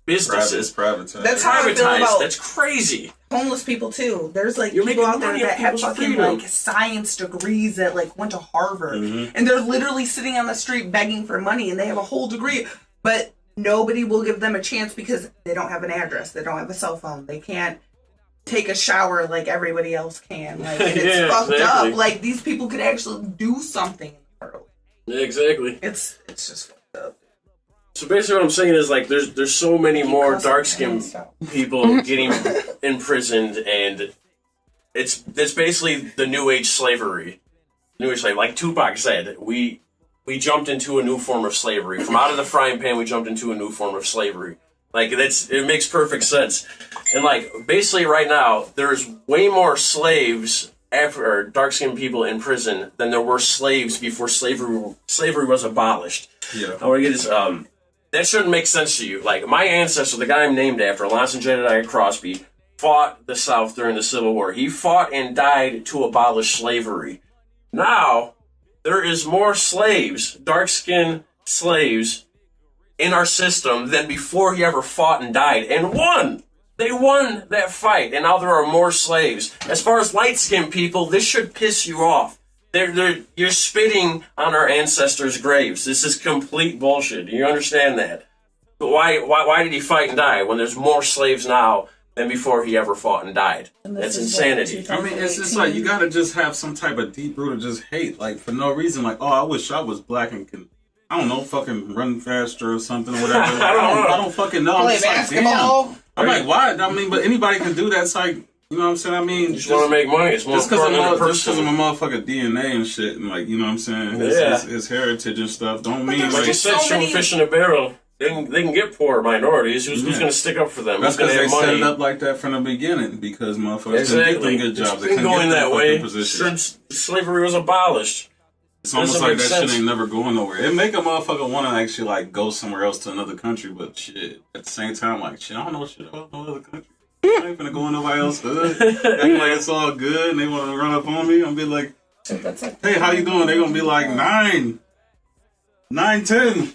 businesses. Privatized. That's how I feel about That's crazy. Homeless people too. There's like people out there that have fucking like science degrees that like went to Harvard, and they're literally sitting on the street begging for money, and they have a whole degree, but nobody will give them a chance because they don't have an address, they don't have a cell phone, they can't take a shower like everybody else can. Like, and it's fucked up. Like, these people could actually do something in the world. Yeah, exactly. It's just. So basically what I'm saying is, like, there's so many more dark-skinned people getting imprisoned, and it's basically the new age slavery. Like Tupac said, we jumped into a new form of slavery. From out of the frying pan, we jumped into a new form of slavery. Like, it makes perfect sense. And, like, basically right now, there's way more slaves or dark-skinned people in prison than there were slaves before slavery was abolished. Yeah. I want to get this. That shouldn't make sense to you. Like, my ancestor, the guy I'm named after, Lawson Jedediah Crosby, fought the South during the Civil War. He fought and died to abolish slavery. Now, there is more slaves, dark-skinned slaves, in our system than before he ever fought and died, and won. They won that fight, and now there are more slaves. As far as light-skinned people, this should piss you off. You're spitting on our ancestors' graves. This is complete bullshit. Do you understand that? But why did he fight and die when there's more slaves now than before he ever fought and died? That's insanity. I mean, it's just like, you gotta just have some type of deep root of just hate, like, for no reason. Like, oh, I wish I was black and can, I don't know, fucking run faster or something or whatever. Like, I don't fucking know. Play basketball. Like, I'm like, why? I mean, but anybody can do that. It's like, you know what I'm saying? I mean, you just want to make money. It's more important than a person. Just because of my motherfucking DNA and shit, and like, you know what I'm saying? His heritage and stuff don't mean like you said, shooting fish in a barrel. They can get poor minorities. Who's going to stick up for them? That's because they set it up like that from the beginning, because motherfuckers didn't get them good jobs. It's been going that way since slavery was abolished. It's almost like that shit ain't never going nowhere. It make a motherfucker want to actually like go somewhere else to another country, but shit, at the same time, like, shit, I don't know shit about no other country. I ain't finna go in nobody else's hood. Acting like it's all good, and they want to run up on me. I'm be like, hey, how you doing? They gonna be like 9, 10.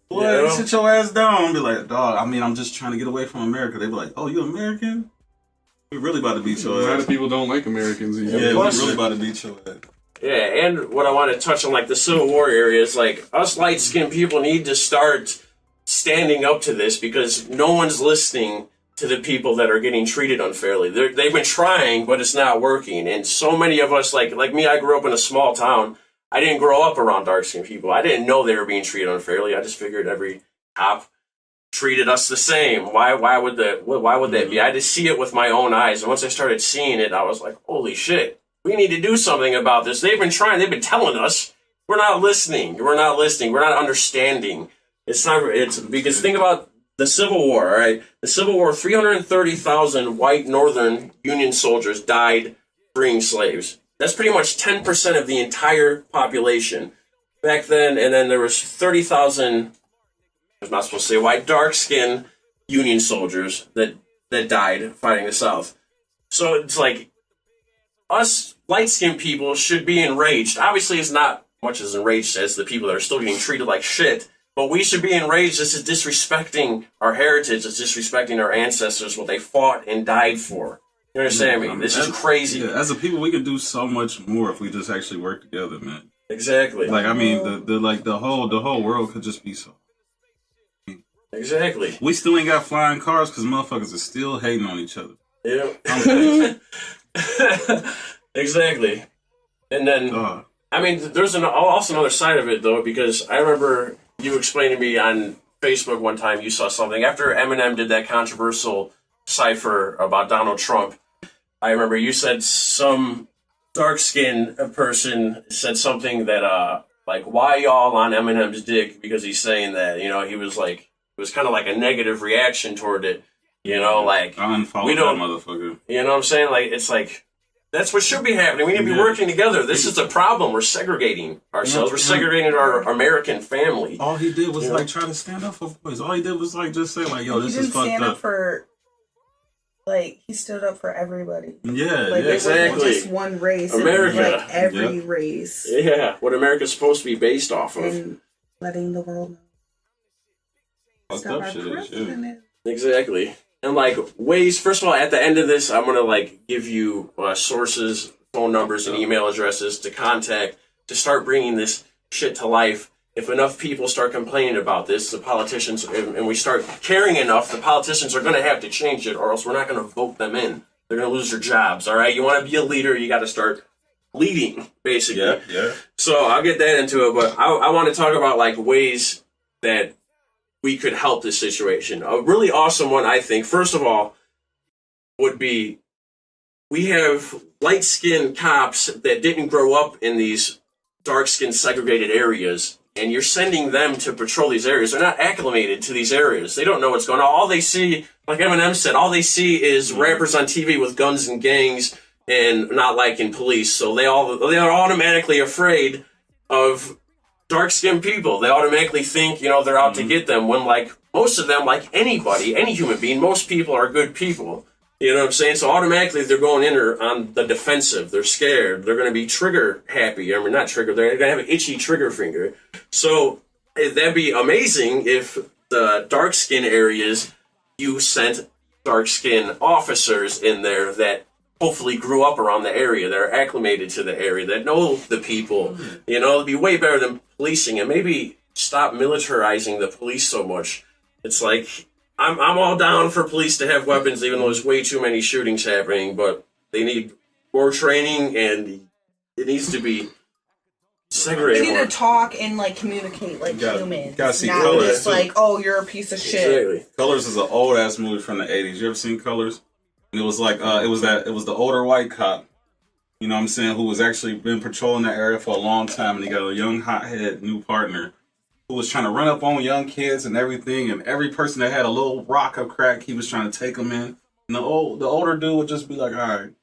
Boy, sit your ass down. I'm be like, dog, I mean, I'm just trying to get away from America. They be like, oh, you American? We really about to beat your ass. A lot of people don't like Americans. Yeah, we really about to beat your ass. Yeah, and what I want to touch on, like the Civil War area, is like us light-skinned people need to start standing up to this, because no one's listening to the people that are getting treated unfairly. They've been trying, but it's not working. And so many of us, like me, I grew up in a small town. I didn't grow up around dark-skinned people. I didn't know they were being treated unfairly. I just figured every cop treated us the same. Why would that be? I had to see it with my own eyes. And once I started seeing it, I was like, holy shit. We need to do something about this. They've been telling us. We're not listening. We're not understanding. It's because think about the Civil War, all right? The Civil War, 330,000 white Northern Union soldiers died freeing slaves. That's pretty much 10% of the entire population back then. And then there was 30,000, I'm not supposed to say white, dark-skinned Union soldiers that died fighting the South. So it's like, us light-skinned people should be enraged. Obviously, it's not much as enraged as the people that are still getting treated like shit, but we should be enraged. This is disrespecting our heritage. It's disrespecting our ancestors, what they fought and died for. You understand me? This is crazy. Yeah, as a people, we could do so much more if we just actually work together, man. Exactly. Like, I mean, the whole world could just be so. Exactly. We still ain't got flying cars because motherfuckers are still hating on each other. Yeah. Exactly. And then, I mean, there's also another side of it, though, because I remember you explained to me on Facebook one time you saw something. After Eminem did that controversial cipher about Donald Trump, I remember you said some dark-skinned person said something that, like, why y'all on Eminem's dick? Because he's saying that, you know, he was like, it was kind of like a negative reaction toward it. You know, like, I unfollowed that motherfucker. You know what I'm saying? Like, it's like, that's what should be happening. We need to be working together. This is the problem. We're segregating ourselves. We're segregating our American family. All he did was, like, try to stand up for boys. All he did was, like, just say, like, yo, this is fucked up. He didn't stand up for, like, he stood up for everybody. Yeah, like, exactly. It wasn't just one race. America. It was, like, every race. Yeah, what America's supposed to be based off of. And letting the world know. Fucked up shit. Exactly. And, like, ways, first of all, at the end of this, I'm going to, like, give you sources, phone numbers, and email addresses to contact to start bringing this shit to life. If enough people start complaining about this, the politicians, and we start caring enough, the politicians are going to have to change it, or else we're not going to vote them in. They're going to lose their jobs, all right? You want to be a leader, you got to start leading, basically. Yeah. So I'll get that into it, but I want to talk about, like, ways that we could help this situation. A really awesome one, I think, first of all, would be we have light-skinned cops that didn't grow up in these dark-skinned segregated areas, and you're sending them to patrol these areas. They're not acclimated to these areas. They don't know what's going on. All they see, like Eminem said, all they see is rappers on TV with guns and gangs and not liking police. So they are automatically afraid of dark-skinned people. They automatically think, you know, they're out to get them when, like, most of them, like anybody, any human being, most people are good people. You know what I'm saying? So automatically they're going in on the defensive. They're scared. They're going to be trigger happy. I mean, not trigger. They're going to have an itchy trigger finger. So that'd be amazing if the dark-skinned areas, you sent dark-skinned officers in there that hopefully grew up around the area, that are acclimated to the area, that know the people. You know, it'd be way better than policing, and maybe stop militarizing the police so much. It's like, I'm all down for police to have weapons, even though there's way too many shootings happening, but they need more training, and it needs to be segregated. They need to talk and, like, communicate like humans. Gotta see not Colors, just too. like, oh, you're a piece of shit. Exactly. Colors is an old ass movie from the 80s. You ever seen Colors? And it was like it was the older white cop, you know what I'm saying, who was actually been patrolling that area for a long time, and he got a young hothead new partner who was trying to run up on young kids and everything, and every person that had a little rock of crack, he was trying to take them in. And the older dude would just be like, all right,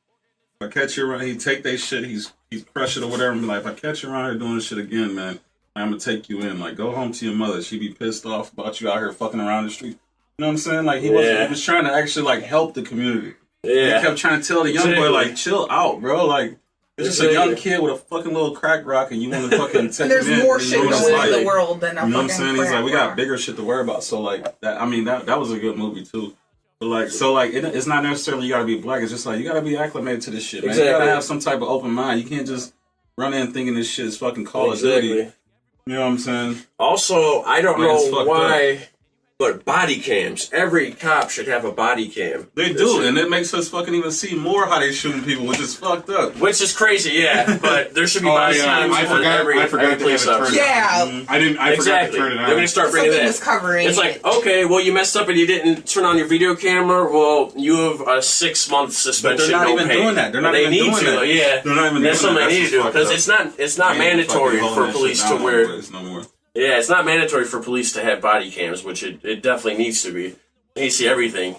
if I catch you around, he'd take their shit, he's crush it or whatever, and be like, if I catch you around here doing this shit again, man, I'm gonna take you in. Like, go home to your mother. She'd be pissed off about you out here fucking around the street. You know what I'm saying? Like, he was trying to actually, like, help the community. Yeah. He kept trying to tell the young boy, like, chill out, bro. Like, it's just a young kid with a fucking little crack rock, and you want to fucking take him in. There's more shit going in the world than a fucking, you know what I'm saying? He's like, we got rock. bigger shit to worry about. So, like, that, I mean, that was a good movie, too. But, like, so, like, it's not necessarily you gotta be black. It's just, like, you gotta be acclimated to this shit, man. Exactly. You gotta have some type of open mind. You can't just run in thinking this shit is fucking Call of Duty. You know what I'm saying? Also, I don't know why But body cams. Every cop should have a body cam. They do, and it makes us fucking even see more how they shooting people, which is fucked up. Which is crazy, yeah. But there should be body cams on every police officer. Yeah. I forgot to turn it on. They're going to start bringing that. Was covering it's like, okay, well, you messed up and you didn't turn on your video camera. Well, you have a 6-month suspension. But they're not even doing that. They're not even doing that. Yeah. They're not even doing that. That's something they need to do. Because it's not mandatory for police to wear. No more. Yeah, it's not mandatory for police to have body cams, which it definitely needs to be. They need to see everything.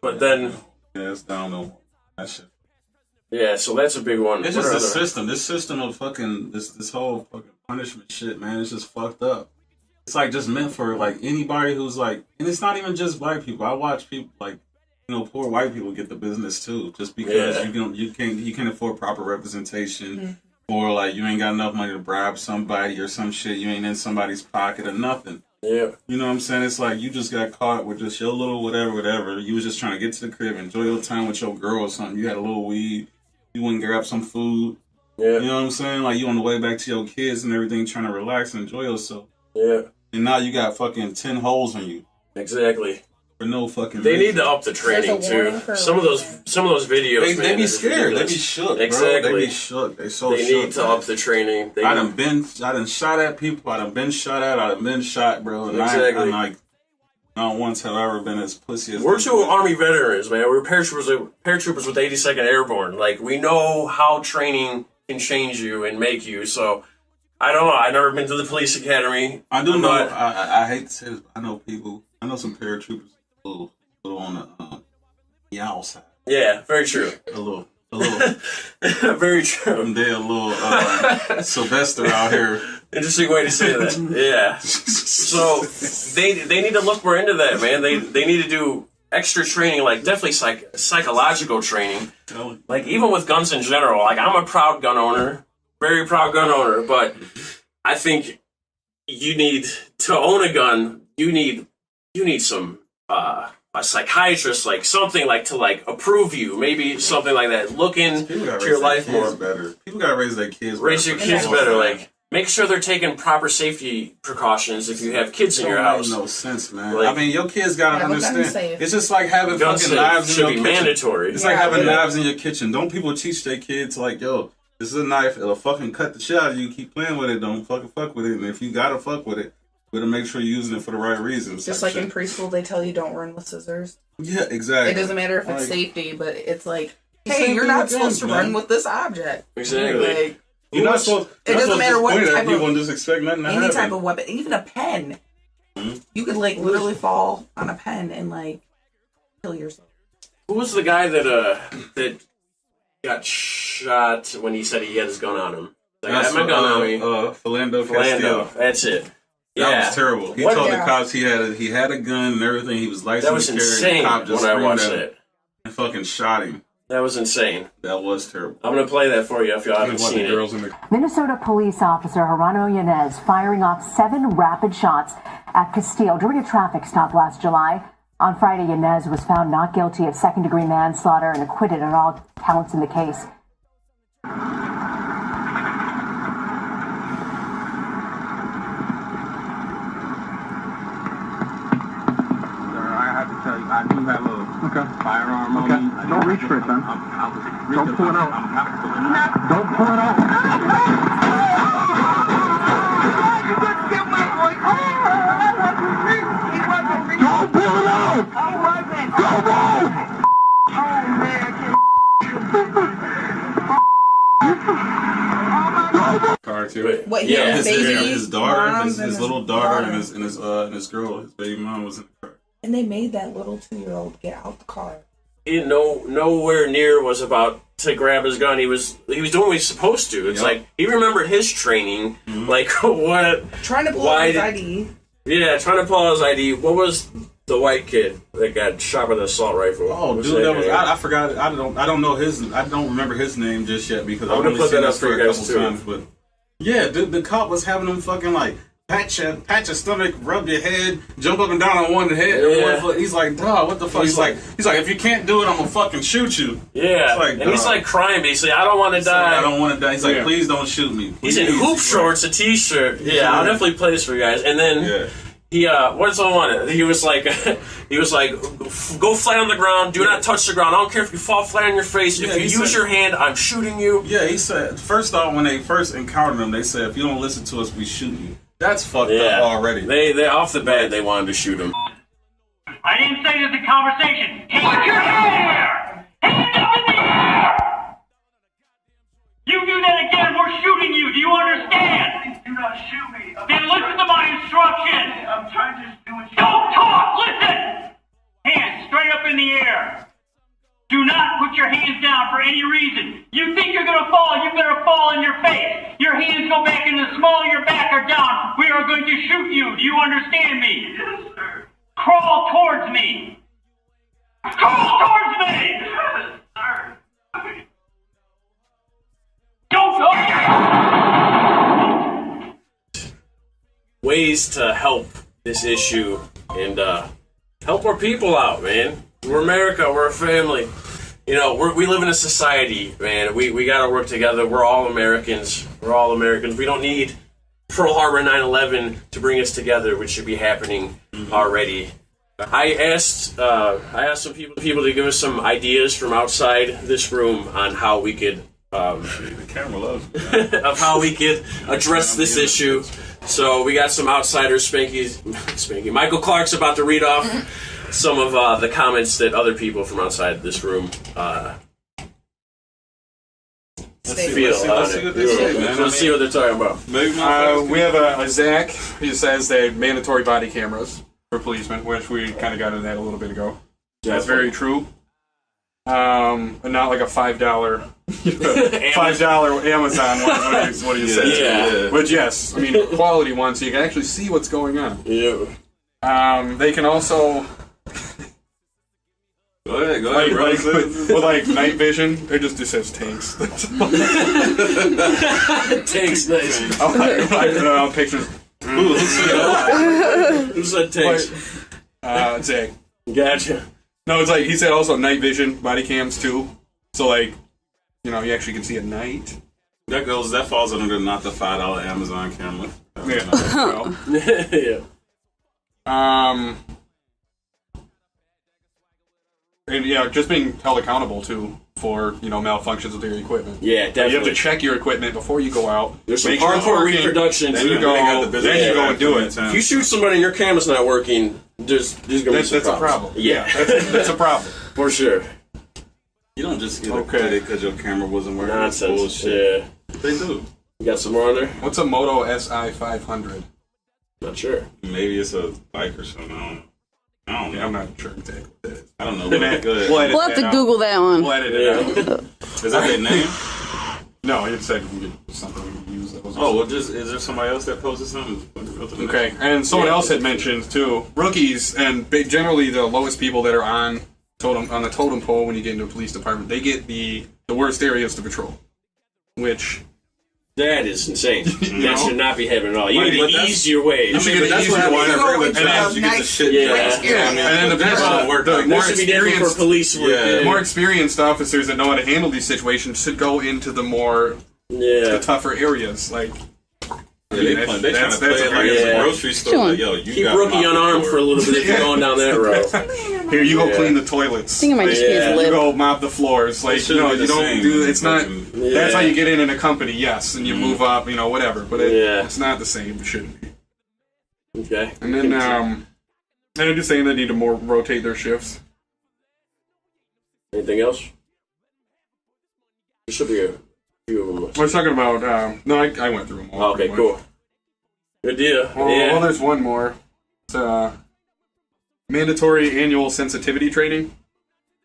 But then... Yeah, it's down though. That shit. Yeah, so that's a big one. It's just the system. This system of fucking... This whole fucking punishment shit, man, it's just fucked up. It's like just meant for like anybody who's like... And it's not even just white people. I watch people like... You know, poor white people get the business too. Just because you can't afford proper representation... Mm-hmm. Or like you ain't got enough money to bribe somebody or some shit. You ain't in somebody's pocket or nothing. Yeah. You know what I'm saying? It's like you just got caught with just your little whatever. You was just trying to get to the crib, enjoy your time with your girl or something. You had a little weed. You went and grab some food. Yeah. You know what I'm saying? Like you on the way back to your kids and everything, trying to relax and enjoy yourself. Yeah. And now you got fucking 10 holes on you. Exactly. For no fucking They reason. need to up the training too. Some of those videos, they be scared. They be shook. Exactly. Bro. They be shook. They shook. They need to up the training. I done shot at people. I done been shot at. I done been shot, bro. And exactly. I'm not once have I ever been as pussy as we're two Army veterans, man. We're paratroopers with 82nd Airborne. Like we know how training can change you and make you. So I don't know. I've never been to the police academy. I do know. I hate to say this. I know people. I know some paratroopers. A little on the outside. Yeah, very true. A little. Very true. They're a little Sylvester out here. Interesting way to say that. Yeah. So they need to look more into that, man. They need to do extra training, like definitely psychological training. Like even with guns in general. Like I'm a proud gun owner, very proud gun owner, but I think you need to own a gun. You need some. A psychiatrist, like something like to like approve you, maybe something like that. Look into your life more. Better. People gotta raise their kids. Raise your kids better. Like make sure they're taking proper safety precautions if you have kids in your house. No sense, man. Like, I mean, your kids gotta understand. It's just like having gun fucking knives in your kitchen. Mandatory. It's like having knives in your kitchen. Don't people teach their kids like, yo, this is a knife. It'll fucking cut the shit out of you. Keep playing with it. Don't fucking fuck with it. And if you gotta fuck with it, better make sure you're using it for the right reasons. Just like in preschool, they tell you don't run with scissors. Yeah, exactly. It doesn't matter if it's safety, but it's like, hey, you're not supposed to run with this object. Exactly. Like, you're not supposed. It doesn't matter what type people and just expect nothing to happen. Any type of weapon, even a pen. Mm-hmm. You could like literally fall on a pen and like kill yourself. Who was the guy that got shot when he said he had his gun on him? Like, I had my gun on me. Philando. That's it. That was terrible. He told the cops he had a gun and everything. He was licensed. That was insane. The cop just when I watched it, and fucking shot him. That was insane. That was terrible. I'm gonna play that for you if y'all haven't seen it. Minnesota police officer Gerardo Yanez firing off 7 rapid shots at Castile during a traffic stop last July. On Friday, Yanez was found not guilty of second-degree manslaughter and acquitted on all counts in the case. I do have a firearm on me. Don't reach for it, son. Don't pull it out. Don't pull it out. You couldn't kill my boy. He wasn't me. Don't pull it out. I wasn't. Don't move. Oh, man. Car too. What? Yeah, his daughter, his little daughter, and his girl, his baby mom was in the car. And they made that little 2-year-old get out the car. He nowhere near was about to grab his gun. He was doing what he's supposed to. It's like he remembered his training. Mm-hmm. Like what? Trying to pull out his ID. Yeah, trying to pull out his ID. What was the white kid that got shot with an assault rifle? Oh, dude, I forgot. I don't know his. I don't remember his name just yet because I've only seen that for a couple times. But yeah, the cop was having him fucking like. Pat your stomach, rub your head, jump up and down on one head. Yeah. One foot. He's like, dog, what the fuck? He's like, if you can't do it, I'm gonna fucking shoot you. Yeah, like, and he's like crying basically. I don't want to die. Like, I don't want to die. He's like, please don't shoot me. Please. He's in hoop shorts, a t-shirt. Yeah, I'll definitely play this for you guys. And then what's the one? He was like, go flat on the ground. Do not touch the ground. I don't care if you fall flat on your face. If you use your hand, I'm shooting you. Yeah, he said, first off, when they first encountered him, they said, if you don't listen to us, we shoot you. That's fucked up already. They off the bat, they wanted to shoot him. I didn't say there's a conversation. Put your hand! Hand up in the air! You do that again, we're shooting you. Do you understand? Do not shoot me. Then listen to my instructions. I'm trying to do what you Don't talk! Listen! Hands straight up in the air. Do not put your hands down for any reason. You think you're gonna fall, you better fall in your face. Your hands go back in the small of your back or down. We are going to shoot you. Do you understand me? Yes, sir. Crawl towards me. Crawl towards me! Yes, sir. Don't talk! Ways to help this issue and help more people out, man. We're America. We're a family. You know, we live in a society, man. We got to work together. We're all Americans. We're all Americans. We don't need Pearl Harbor 9/11 to bring us together, which should be happening already. I asked some people to give us some ideas from outside this room on how we could The camera loves me. of how we could address this issue. So we got some outsiders. Spanky. Michael Clark's about to read off some of the comments that other people from outside this room Let's see what they're talking about. We have a Zach. He says they have mandatory body cameras for policemen, which we kind of got into that a little bit ago. That's very true. And not like a $5 Amazon one is what he says. Yeah. But yes, I mean quality one, so you can actually see what's going on. Yeah. They can also Go ahead, bro. with night vision. It just says tanks. Tanks, nice. I don't know pictures. Who said tanks? Zach. Gotcha. No, it's like he said also night vision body cams too. So you actually can see at night. That falls under not the $5 Amazon camera. Yeah. And just being held accountable too for malfunctions with your equipment. Yeah, definitely. You have to check your equipment before you go out. There's some hardcore reproductions. Then you go and do it. If you shoot somebody and your camera's not working, there's gonna be some that's a problem. Yeah, that's a problem for sure. You don't just get a credit because your camera wasn't working. Nonsense. Bullshit. Yeah. They do. You got some more on there? What's a Moto SI 500? Not sure. Maybe it's a bike or something. I don't know. Yeah, I'm not sure exactly what that is. I don't know. Good. We'll have to Google that one. We'll edit it out. Is that their name? No, it said we get something we can use. That was is there somebody else that posted something? Okay, and someone else had mentioned too, rookies and generally the lowest people that are on the totem pole when you get into a police department, they get the worst areas to patrol, which. That is insane. That should not be happening at all. You need to ease your way. You should get an easier way. You get the shit. And then the should be different for police work. The more experienced officers that know how to handle these situations should go into the the tougher areas. They trying to play it like it's a grocery store. Like, yo, keep rookie unarmed for a little bit if you're going down that road. Here, you go clean the toilets. I think it might just be his lip. You go mop the floors. You don't do. It's not. That's how you get in a company. Yes, and you move up. Whatever. But it's not the same. It shouldn't be. Okay. And then they're just saying they need to more rotate their shifts. Anything else? There should be a few of them. I was talking about. No, I went through them all. Okay, cool. Good deal. Well, there's one more. It's mandatory annual sensitivity training.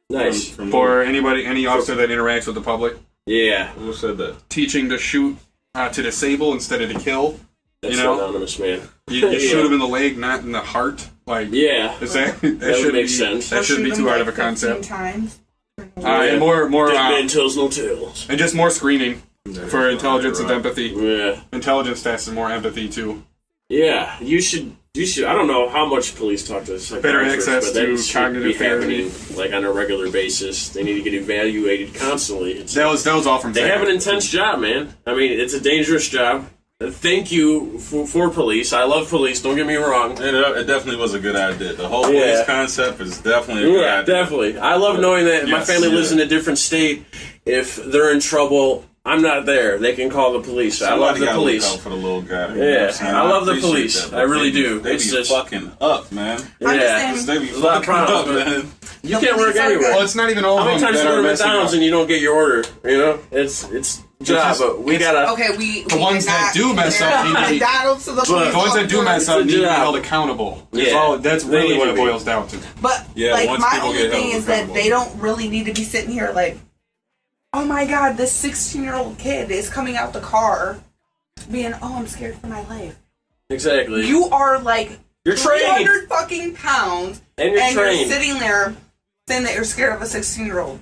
Nice. For any officer that interacts with the public. Yeah. Who said that? Teaching to shoot to disable instead of to kill. That's anonymous, man. You shoot him in the leg, not in the heart. That would make sense. That shouldn't be too hard of a concept. Times. And more Dead man tells no tales. And just more screening for intelligence and empathy. Yeah. Intelligence tests and more empathy too. Yeah, you should. I don't know how much police talk to psychiatrists, better access but to should cognitive be happening therapy. on a regular basis. They need to get evaluated constantly. That was all from. They have an intense job, man. I mean, it's a dangerous job. thank you for police. I love police. Don't get me wrong. It definitely was a good idea. The whole police concept is definitely a good idea. Definitely. I love knowing that my family lives in a different state. If they're in trouble, I'm not there. They can call the police. I love the police. Look out for the little guy. I love the police. I really do. They be just fucking up, man. They be fucking up, man. You can't work anywhere. Well, it's not even all of them. How many times you go to McDonald's and you don't get your order? You know, it's job, but we gotta. Okay, we the ones that do mess up, McDonald's to the ones that do mess up need to be held accountable. That's really what it boils down to. But like my only thing is that they don't really need to be sitting here like, oh my god, this 16-year-old kid is coming out the car, being, oh, I'm scared for my life. Exactly. You are like you're trained 300 fucking pounds, and you're sitting there saying that you're scared of a 16-year-old.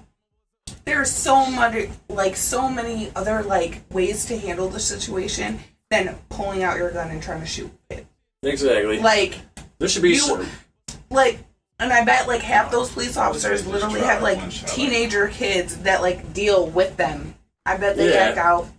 There's so many other like ways to handle the situation than pulling out your gun and trying to shoot it. Exactly. Like there should be some. Like, and I bet like half those police officers literally have like teenager kids that like deal with them. I bet they act out.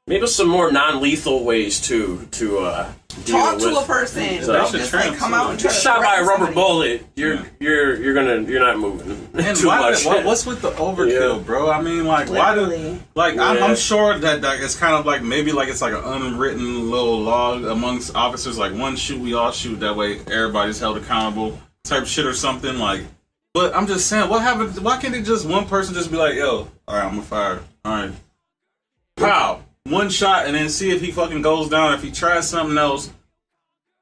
Maybe some more non-lethal ways to talk to a person. Don't just like come out and try to shot by a rubber somebody. bullet. You're not moving and too much. What's with the overkill, bro? I mean, like, literally. why do I'm sure that it's kind of like maybe like it's like an unwritten little law amongst officers, like one shoot, we all shoot. That way, everybody's held accountable, type shit or something like. But I'm just saying, what happened? Why can't it just one person just be like, yo, all right, I'm gonna fire. All right, pow. One shot and then see if he fucking goes down. If he tries something else,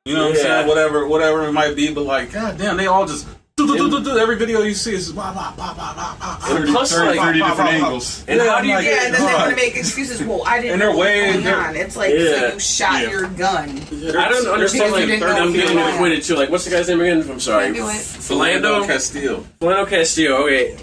you know what I'm saying? Whatever it might be. But like, goddamn, they all just every video you see is blah blah blah blah blah blah. 30 different angles. And how do you get? And then they want to make excuses. Well, I didn't know what was going on. It's like so you shot your gun. I don't understand like them getting acquitted too. Like, what's the guy's name again? I'm sorry. Philando Castile. Philando Castile. Okay.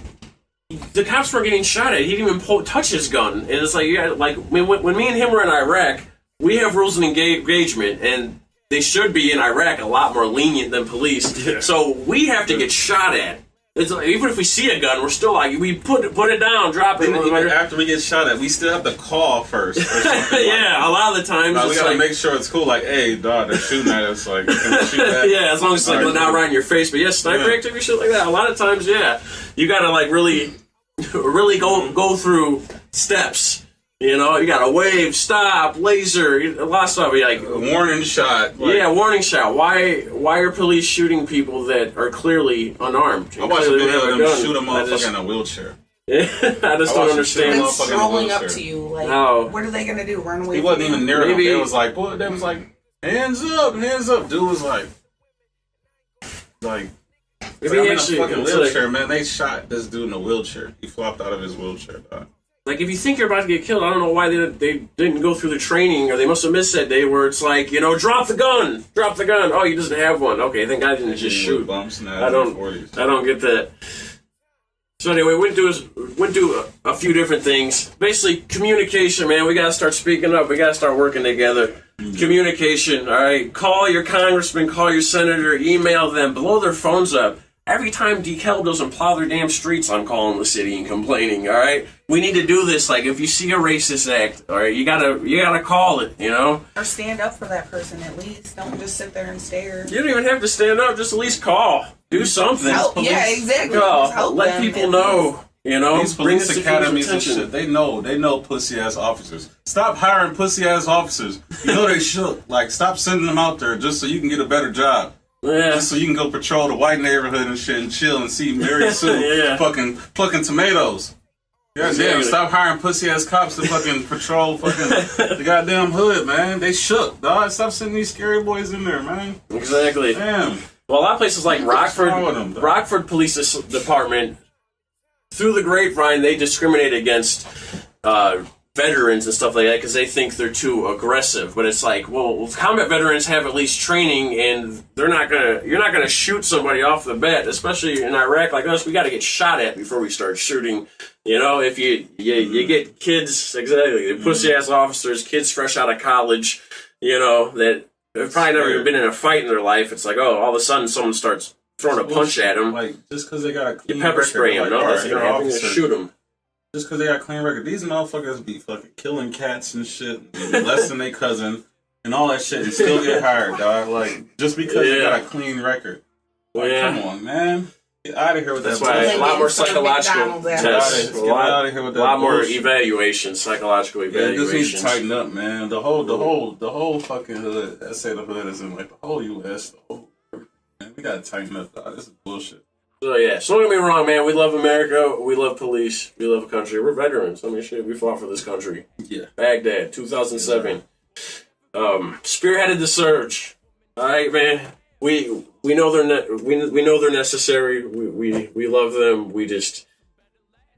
The cops were getting shot at. He didn't even touch his gun. And it's like, when me and him were in Iraq, we have rules of engagement, and they should be in Iraq a lot more lenient than police. Yeah. So we have to get shot at. It's like, even if we see a gun, we're still like, we put it down, drop it. Even after we get shot at, we still have to call first. Or something yeah, a lot of the times. We gotta make sure it's cool. Like, hey, dog, they're shooting at us. Like, can we shoot that? Yeah, as long as it's like not right in your face. But sniper activity, shit like that. A lot of times, you gotta like really go through steps. You know, you gotta wave, stop, laser, a lot of stuff. Like warning shot. Like, warning shot. Why are police shooting people that are clearly unarmed? I watched a video of them shoot a motherfucker in a wheelchair. Yeah, I just don't understand. They're strolling up to you. Like, what are they gonna do? Run away? He wasn't even near them. They was like, hands up, hands up. Dude was like. Maybe I'm in a fucking wheelchair, man. They shot this dude in a wheelchair. He flopped out of his wheelchair, dog. Like, if you think you're about to get killed, I don't know why they didn't go through the training, or they must have missed that day where it's like, drop the gun. Oh, he doesn't have one. Okay, thank God he didn't just shoot. I don't get that. So anyway, we went through a few different things. Basically, communication, man. We gotta start speaking up. We gotta start working together. Mm-hmm. Communication, all right? Call your congressman, call your senator, email them, blow their phones up. Every time DeKalb doesn't plow their damn streets, I'm calling the city and complaining, all right? We need to do this. Like, if you see a racist act, all right, you gotta call it, Or stand up for that person at least. Don't just sit there and stare. You don't even have to stand up. Just at least call. Do something. Yeah, exactly. Let people know. These police academies and shit, they know pussy-ass officers. Stop hiring pussy-ass officers. They shook. Like, stop sending them out there just so you can get a better job. Yeah. Just so you can go patrol the white neighborhood and shit and chill and see Mary Sue fucking plucking tomatoes. Damn, stop hiring pussy-ass cops to fucking patrol fucking the goddamn hood, man. They shook, dog. Stop sending these scary boys in there, man. Exactly. Damn. Well, a lot of places like Rockford Police Department, through the grapevine, they discriminate against veterans and stuff like that because they think they're too aggressive. But it's like, well, combat veterans have at least training, and you're not gonna shoot somebody off the bat, especially in Iraq like us. We got to get shot at before we start shooting. If you get kids, the pussy ass officers, kids fresh out of college, that have probably never even been in a fight in their life. It's like, oh, all of a sudden someone starts throwing a punch at them. Like, just because they got a clean you pepper spray them, that's gonna happen. You shoot them. Just because they got a clean record, these motherfuckers be fucking killing cats and shit, less than their cousin, and all that shit and still get hired, dog. Like, just because you got a clean record. Like, come on, man. Get out of here with That's that. That's why a lot more psychological tests. Get out of here with that. A lot more bullshit. evaluations, psychological evaluations. Yeah, this needs to tighten up, man. The whole fucking hood. I say the hood is in like the whole U.S. The whole, man, we gotta tighten up, dog. This is bullshit. So yeah, so don't get me wrong, man. We love America. We love police. We love a country. We're veterans. I mean, shit, we fought for this country. Yeah. Baghdad, 2007. Spearheaded the surge. All right, man. We know we know they're necessary. We love them. We just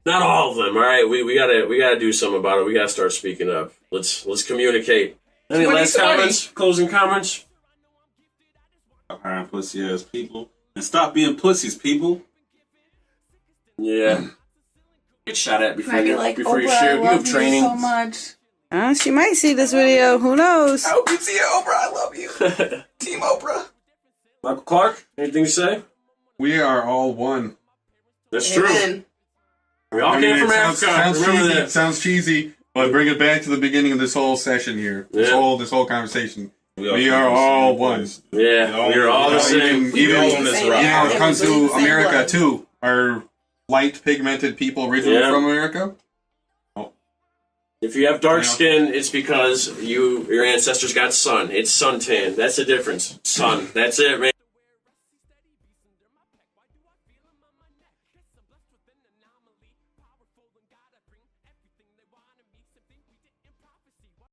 not all of them. All right. We gotta do something about it. We gotta start speaking up. Let's communicate. Any last comments? Closing comments? Stop hiring pussy ass people and stop being pussies, people. Yeah. Get shot at before you Oprah, share. I You have love training. you so much. She might see this video. Who knows? I hope you see it, Oprah. I love you. Team Oprah. Michael Clark, anything to say? We are all one. That's true. Amen. We all came from Africa. Remember that. Sounds cheesy, but bring it back to the beginning of this whole session here. This whole conversation. We are all one. Yeah, we are all the same. Even when it comes to America too, are light pigmented people originally from America? If you have dark skin, it's because your ancestors got sun. It's suntan. That's the difference. Sun. That's it, man.